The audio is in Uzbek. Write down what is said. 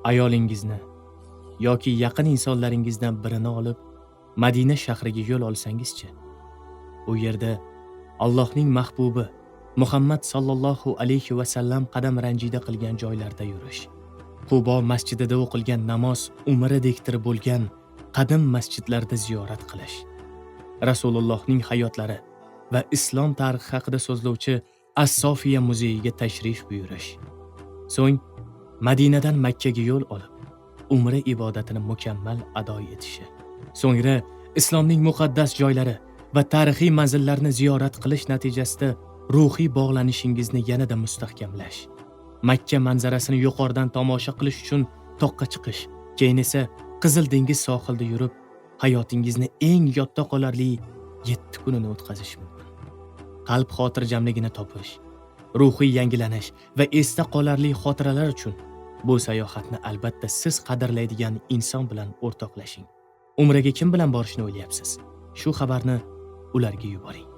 ayolingizni yoki yaqin insonlaringizdan birini olib Madina shahriga yo'l olsangizchi, u yerda Allohning mahbubi Muhammad sallallohu alayhi va sallam qadam ranjida qilgan joylarda yurish, Qubo masjidida o'qilgan namoz umridektir bo'lgan qadim masjidlarda ziyorat qilish, Rasulullohning hayotlari va islom tarixi haqida so'zlovchi As-Sofiya muzeyiga tashrif buyurish, so'ng Madinadan Makkaga yo'l olib umra ibodatini mukammal ado etishi, so'ngra islomning muqaddas joylari va tarixiy manzillarni ziyorat qilish natijasida ruhiy bog'lanishingizni yanada mustahkamlash, Makka manzarasini yuqoridan tomosha qilish uchun toqqa chiqish, keyin esa Qizil dengiz sohilida yurib hayotingizni eng yodda qolarli 7 kunini o'tkazish mumkin. Qalb xotirjamligini topish, ruhiy yangilanish va esda qolarli xotiralar uchun bu sayohatni albatta siz qadrlaydigan inson bilan o'rtoqlashing. Umraga kim bilan borishni o'ylayapsiz? Shu xabarni ularga yuboring.